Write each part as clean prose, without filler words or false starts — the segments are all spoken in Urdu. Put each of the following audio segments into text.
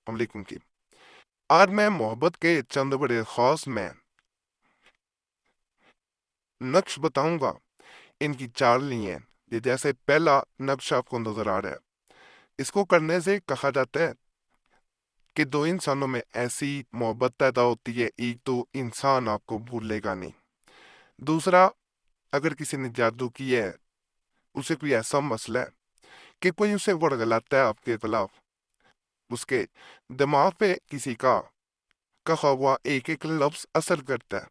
علیکم کی آج میں محبت کے چند بڑے خاص میں نقش بتاؤں گا۔ ان کی چار لییں یہ جیسے پہلا نقش آپ کو نظر آ رہا ہے، اس کو کرنے سے کہا جاتا ہے کہ دو انسانوں میں ایسی محبت پیدا ہوتی ہے، ایک تو انسان آپ کو بھولے گا نہیں، دوسرا اگر کسی نے جادو کیا ہے، اسے کوئی ایسا مسئلہ ہے کہ کوئی اسے ورگلاتا ہے آپ کے خلاف، اس کے دماغ پہ کسی کا کہا ہوا ایک ایک لفظ اثر کرتا ہے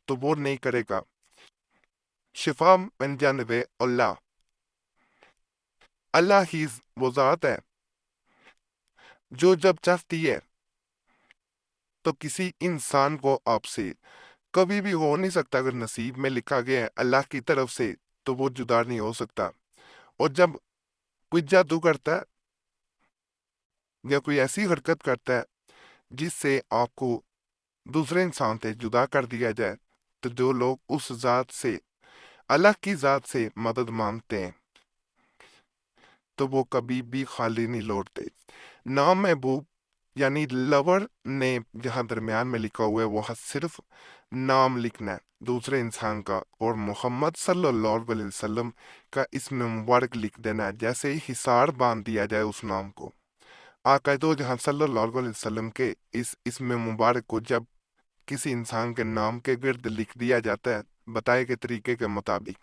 تو وہ نہیں کرے گا۔ شفا من جانب اللہ، اللہ ہی وہ ذات ہے جو جب چاہتی ہے تو کسی انسان کو آپ سے کبھی بھی ہو نہیں سکتا، اگر نصیب میں لکھا گیا ہے اللہ کی طرف سے تو وہ جدا نہیں ہو سکتا۔ اور جب کوئی جادو کرتا ہے یا کوئی ایسی حرکت کرتا ہے جس سے آپ کو دوسرے انسان سے جدا کر دیا جائے، تو جو لوگ اس ذات سے، اللہ کی ذات سے مدد مانگتے ہیں تو وہ کبھی بھی خالی نہیں لوٹتے۔ نام محبوب یعنی لور نے جہاں درمیان میں لکھا ہوا ہے وہاں صرف نام لکھنا ہے دوسرے انسان کا، اور محمد صلی اللہ علیہ وسلم کا اسم مبارک لکھ دینا ہے، جیسے حصار باندھ دیا جائے اس نام کو۔ آقا دو جہاں صلی اللہ علیہ وسلم کے اس اسم مبارک کو جب کسی انسان کے نام کے گرد لکھ دیا جاتا ہے بتائے گئے طریقے کے مطابق،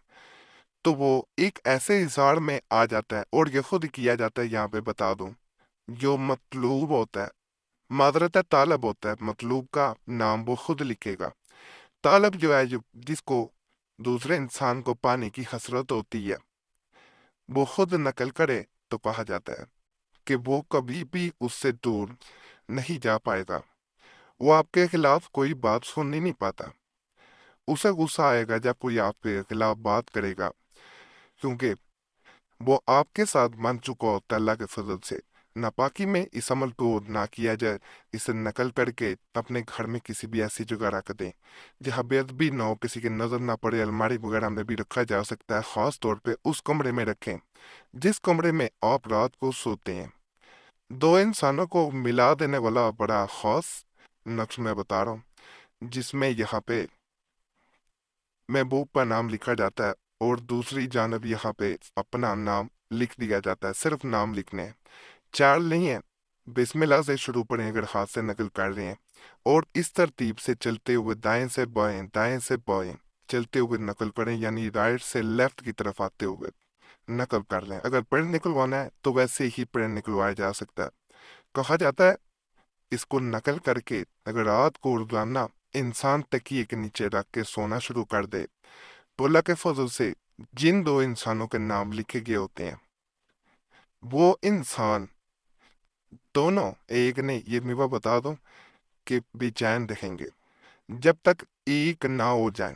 تو وہ ایک ایسے حصار میں آ جاتا ہے، اور یہ خود کیا جاتا ہے، یہاں پہ بتا دوں، جو مطلوب ہوتا ہے، معذرت ہے طالب ہوتا ہے، مطلوب کا نام وہ خود لکھے گا۔ طالب جو ہے جس کو دوسرے انسان کو پانے کی حسرت ہوتی ہے وہ خود نقل کرے تو کہا جاتا ہے کہ وہ کبھی بھی اس سے دور نہیں جا پائے گا، وہ آپ کے خلاف کوئی بات سن ہی نہیں پاتا، اسے غصہ آئے گا جب کوئی آپ کے خلاف بات کرے گا، کیونکہ وہ آپ کے ساتھ مان چکا ہوتا ہے اللہ کے فضل سے۔ ناپاکی میں اس عمل کو نہ کیا جائے، اسے نقل کر کے اپنے گھر میں کسی بھی ایسی جگہ رکھ دیں جہاں بے ادبی نہ ہو، کسی کی نظر نہ پڑے، الماری وغیرہ میں بھی رکھا جا سکتا ہے، خاص طور پہ اس کمرے میں رکھیں جس کمرے میں آپ رات کو سوتے ہیں۔ دو انسانوں کو ملا دینے والا بڑا خاص نقش میں بتا رہا ہوں، جس میں یہاں پہ محبوب کا نام لکھا جاتا ہے اور دوسری جانب یہاں پہ اپنا نام لکھ دیا جاتا ہے، صرف نام لکھنے ہیں، چال نہیں ہے۔ بسم اللہ سے شروع پڑھیں اگر ہاتھ سے نقل کر رہے ہیں، اور اس ترتیب سے چلتے ہوئے دائیں سے بائیں، دائیں سے بائیں چلتے ہوئے نقل کریں، یعنی رائٹ سے لیفٹ کی طرف آتے ہوئے نقل کر لیں۔ اگر پیڑ نکلوانا ہے تو ویسے ہی پیڑ نکلوایا جا سکتا ہے۔ کہا جاتا ہے اس کو نقل کر کے اگر رات کو روزانہ انسان تکیے کے نیچے رکھ کے سونا شروع کر دے تو اللہ کے فضل سے جن دو انسانوں کے نام لکھے گئے ہوتے ہیں وہ انسان دونوں، ایک نے یہ بھی بتا دو کہ بے چین رہیں گے جب تک ایک نہ ہو جائیں،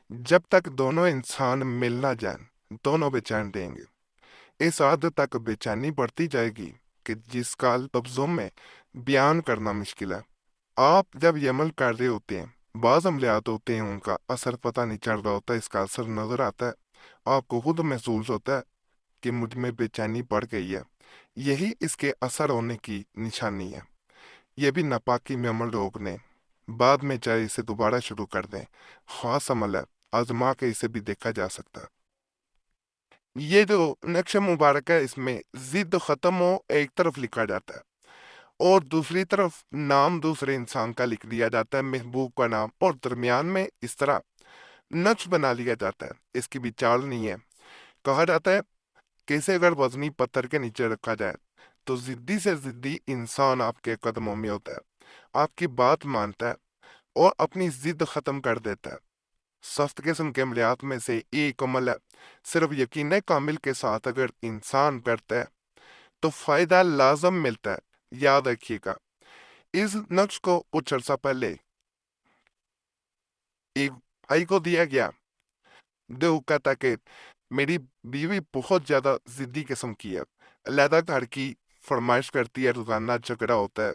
جب تک دونوں انسان مل نہ جائیں دونوں بے چین رہیں گے۔ اس حد تک بے چینی بڑھتی جائے گی کہ جس کا لفظوں میں بیان کرنا مشکل ہے۔ آپ جب یہ عمل کر رہے ہوتے ہیں، بعض عملیات ہوتے ہیں ان کا اثر پتہ نہیں چل رہا ہوتا، اس کا اثر نظر آتا ہے، آپ کو خود محسوس ہوتا ہے کہ مجھ میں بے چینی بڑھ گئی ہے، یہی اس کے اثر ہونے کی نشانی ہے۔ یہ بھی ناپاکی میں عمل روکنے، بعد میں چاہے اسے دوبارہ شروع کر دیں، خاص عمل ہے، آزما کے اسے بھی دیکھا جا سکتا ہے۔ یہ جو نقش مبارک ہے اس میں ضد ختم ہو ایک طرف لکھا جاتا ہے اور دوسری طرف نام دوسرے انسان کا لکھ دیا جاتا ہے، محبوب کا نام، اور درمیان میں اس طرح نقش بنا لیا جاتا ہے۔ اس کی بھی چال نہیں ہے۔ کہا جاتا ہے کہ اسے اگر وزنی پتھر کے نیچے رکھا جائے تو ضدی سے ضدی انسان آپ کے قدموں میں ہوتا ہے، آپ کی بات مانتا ہے اور اپنی ضد ختم کر دیتا ہے۔ سخت قسم کے عملیات میں سے ایک عمل ہے، صرف یقین کامل کے ساتھ اگر انسان کرتا ہے تو فائدہ لازم ملتا ہے۔ یاد رکھیے گا اس نقش کو کچھ عرصہ پہلے ایک بھائی کو دیا گیا، جو کہتا کہ میری بیوی بہت زیادہ ضدی قسم کی ہے، علیحدہ گھر کی فرمائش کرتی ہے، روزانہ جھگڑا ہوتا ہے،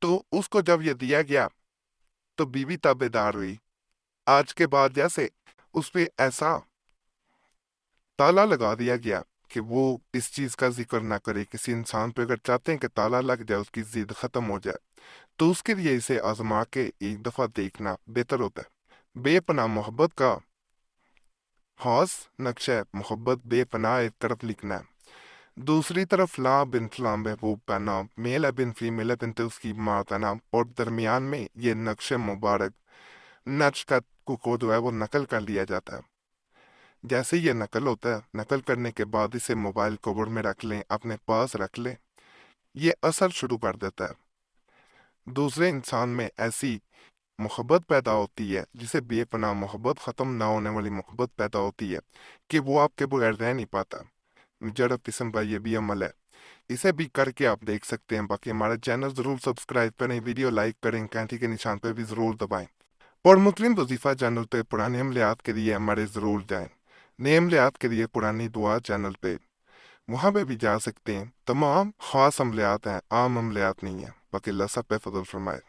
تو اس کو جب یہ دیا گیا تو بیوی تابع دار ہوئی۔ آج کے بعد جیسے اس پہ ایسا تالا لگا دیا گیا کہ وہ اس چیز کا ذکر نہ کرے۔ کسی انسان پہ اگر چاہتے ہیں کہ تالا لگ جائے، اس کی ضد ختم ہو جائے، تو اس کے لیے اسے آزما کے ایک دفعہ دیکھنا بہتر ہوتا ہے۔ بے پناہ محبت کا خاص نقشہ محبت بے پناہ ایک طرف لکھنا ہے، دوسری طرف لا بن فلاں محبوب کا نام، میل بن فیمیل بن اس کی ماں کا نام، اور درمیان میں یہ نقش مبارک نقش کو جو ہے وہ نقل کر لیا جاتا ہے۔ جیسے یہ نقل ہوتا ہے، نقل کرنے کے بعد اسے موبائل کور میں رکھ لیں، اپنے پاس رکھ لیں، یہ اثر شروع کر دیتا ہے۔ دوسرے انسان میں ایسی محبت پیدا ہوتی ہے جسے بے پناہ محبت، ختم نہ ہونے والی محبت پیدا ہوتی ہے کہ وہ آپ کے بغیر رہ نہیں پاتا۔ جڑب قسم کا یہ بھی عمل ہے، اسے بھی کر کے آپ دیکھ سکتے ہیں۔ باقی ہمارا چینل ضرور سبسکرائب کریں، ویڈیو لائک کریں، گھنٹی کے نشان پہ بھی ضرور دبائیں، اور مسلم وظیفہ چینل پہ پرانے عملیات کے لیے ہمارے ضرور جائیں۔ نئے عملیات کے لیے پرانی دعا چینل پہ وہاں پہ بھی جا سکتے ہیں۔ تمام خاص عملیات ہیں، عام عملیات نہیں ہیں۔ باقی اللہ سب پہ فضل فرمائے۔